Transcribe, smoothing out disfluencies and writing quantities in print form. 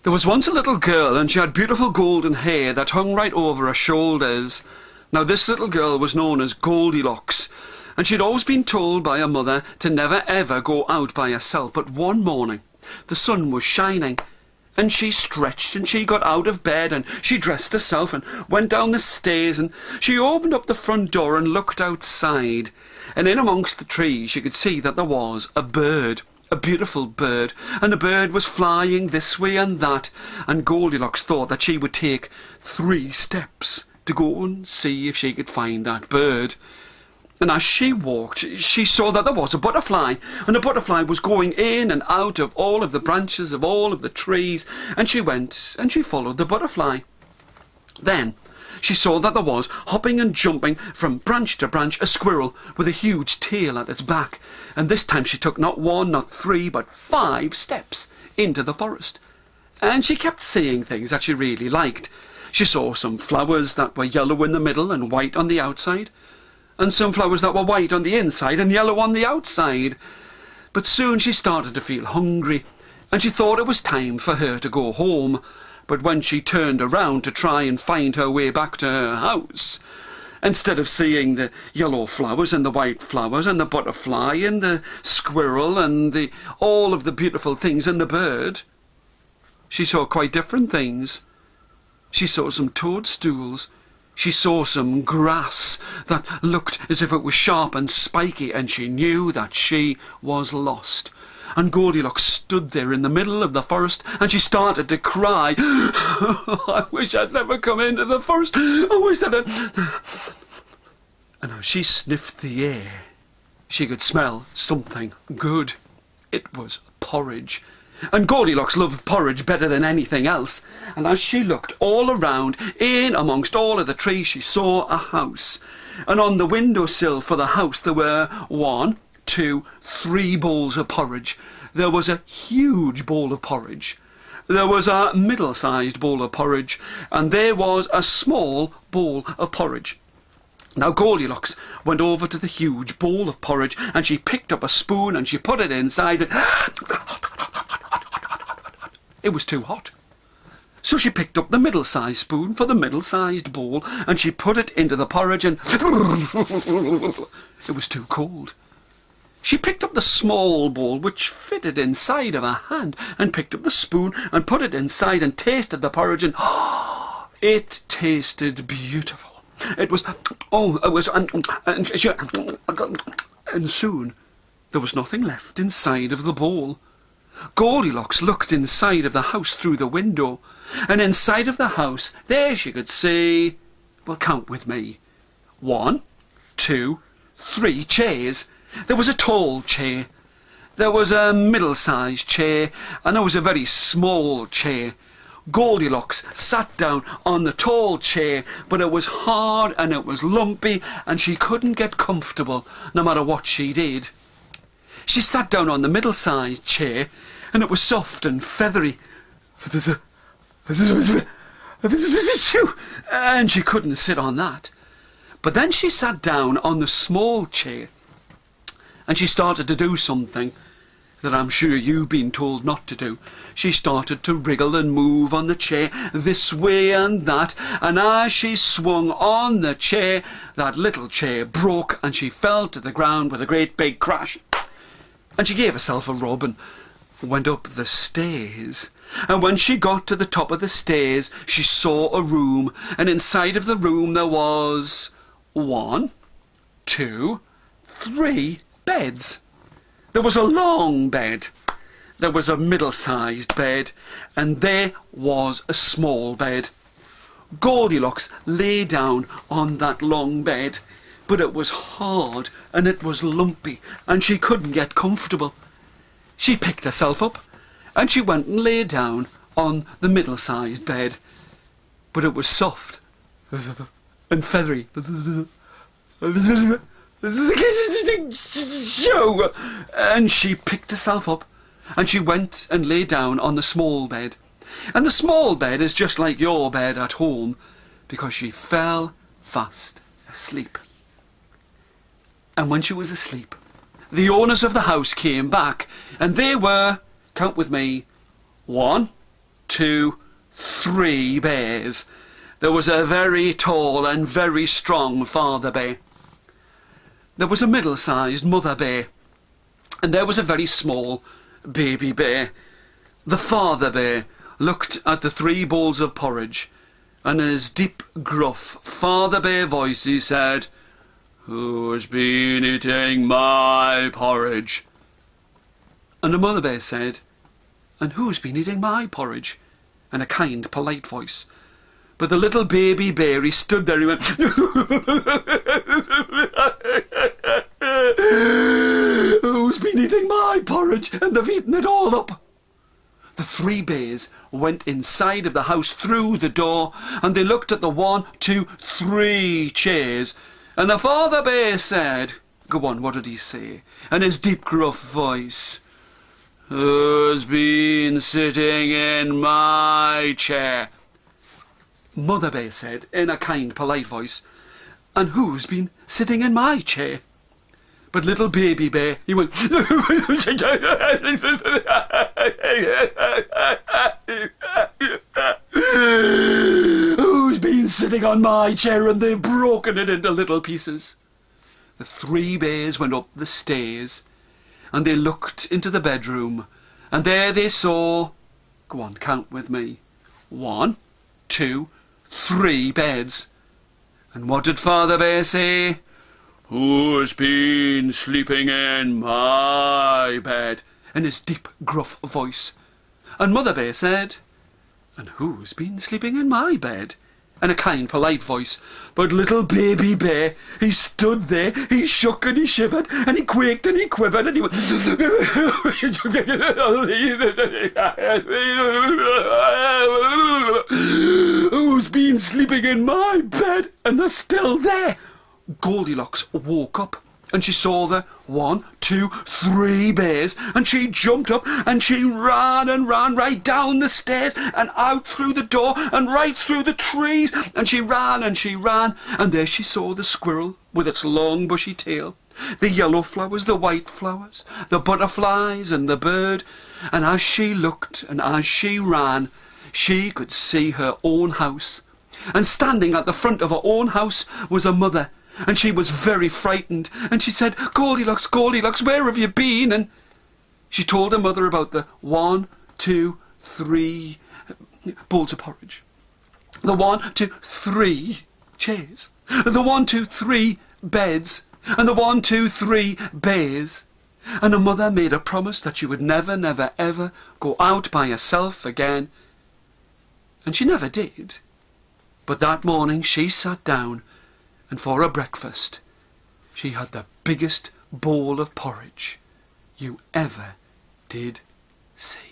There was once a little girl, and she had beautiful golden hair that hung right over her shoulders. Now this little girl was known as Goldilocks, and she'd always been told by her mother to never ever go out by herself. But one morning the sun was shining, and she stretched, and she got out of bed, and she dressed herself and went down the stairs, and she opened up the front door and looked outside, and in amongst the trees she could see that there was a bird. A beautiful bird, and the bird was flying this way and that, and Goldilocks thought that she would take 3 steps to go and see if she could find that bird. And as she walked, she saw that there was a butterfly, and the butterfly was going in and out of all of the branches of all of the trees, and she went and she followed the butterfly. Then she saw that there was, hopping and jumping from branch to branch, a squirrel with a huge tail at its back, and this time she took not 1, not 3, but 5 steps into the forest. And she kept seeing things that she really liked. She saw some flowers that were yellow in the middle and white on the outside, and some flowers that were white on the inside and yellow on the outside. But soon she started to feel hungry, and she thought it was time for her to go home. But when she turned around to try and find her way back to her house, instead of seeing the yellow flowers and the white flowers and the butterfly and the squirrel and all of the beautiful things and the bird, she saw quite different things. She saw some toadstools. She saw some grass that looked as if it was sharp and spiky, and she knew that she was lost. And Goldilocks stood there in the middle of the forest, and she started to cry. I wish I'd never come into the forest. I wish that And as she sniffed the air, she could smell something good. It was porridge. And Goldilocks loved porridge better than anything else. And as she looked all around, in amongst all of the trees, she saw a house. And on the windowsill for the house there were 1, 2, 3 bowls of porridge. There was a huge bowl of porridge. There was a middle-sized bowl of porridge, and there was a small bowl of porridge. Now Goldilocks went over to the huge bowl of porridge, and she picked up a spoon and she put it inside. It was too hot. So she picked up the middle-sized spoon for the middle-sized bowl, and she put it into the porridge, and it was too cold. She picked up the small bowl, which fitted inside of her hand, and picked up the spoon and put it inside and tasted the porridge, and it tasted beautiful. It was, and soon there was nothing left inside of the bowl. Goldilocks looked inside of the house through the window, and inside of the house there she could see, well, count with me, 1, 2, 3 chairs. There was a tall chair, there was a middle-sized chair, and there was a very small chair. Goldilocks sat down on the tall chair, but it was hard and it was lumpy, and she couldn't get comfortable no matter what she did. She sat down on the middle-sized chair, and it was soft and feathery, and she couldn't sit on that. But then she sat down on the small chair, and she started to do something that I'm sure you've been told not to do. She started to wriggle and move on the chair this way and that, and as she swung on the chair, that little chair broke and she fell to the ground with a great big crash. And she gave herself a rub and went up the stairs. And when she got to the top of the stairs, she saw a room, and inside of the room there was 1, 2, 3 beds. There was a long bed, there was a middle-sized bed, and there was a small bed. Goldilocks lay down on that long bed, but it was hard and it was lumpy, and she couldn't get comfortable. She picked herself up and she went and lay down on the middle-sized bed, but it was soft and feathery. And she picked herself up and she went and lay down on the small bed. And the small bed is just like your bed at home, because she fell fast asleep. And when she was asleep, the owners of the house came back, and they were, count with me, 1, 2, 3 bears. There was a very tall and very strong father bear. There was a middle-sized mother bear, and there was a very small baby bear. The father bear looked at the 3 bowls of porridge, and in his deep, gruff, father bear voice he said, "Who's been eating my porridge?" And the mother bear said, "And who's been eating my porridge?" in a kind, polite voice. But the little baby bear, he stood there, he went, "Who's been eating my porridge? And they've eaten it all up." The 3 bears went inside of the house through the door, and they looked at the 1, 2, 3 chairs, and the father bear said, go on, what did he say? In his deep, gruff voice, "Who's been sitting in my chair?" Mother bear said, in a kind, polite voice, "And who's been sitting in my chair?" But little baby bear, he went, "Who's been sitting on my chair?" And they've broken it into little pieces. The 3 bears went up the stairs, and they looked into the bedroom, and there they saw, go on, count with me, 1, 2, 3 beds. And what did Father Bear say? "Who's been sleeping in my bed?" in his deep, gruff voice. And Mother Bear said, "And who's been sleeping in my bed?" in a kind, polite voice. But little baby bear, he stood there, he shook and he shivered, and he quaked and he quivered, and he went, "Who's been sleeping in my bed?" And they're still there. Goldilocks woke up, and she saw the 1, 2, 3 bears, and she jumped up and she ran and ran right down the stairs and out through the door and right through the trees, and she ran, and there she saw the squirrel with its long bushy tail, the yellow flowers, the white flowers, the butterflies and the bird, and as she looked and as she ran, she could see her own house, and standing at the front of her own house was a mother. And she was very frightened, and she said, "Goldilocks, Goldilocks, where have you been?" And she told her mother about the 1, 2, 3 bowls of porridge, the 1, 2, 3 chairs, the 1, 2, 3 beds, and the 1, 2, 3 bears. And her mother made a promise that she would never, never, ever go out by herself again. And she never did. But that morning she sat down, and for her breakfast she had the biggest bowl of porridge you ever did see.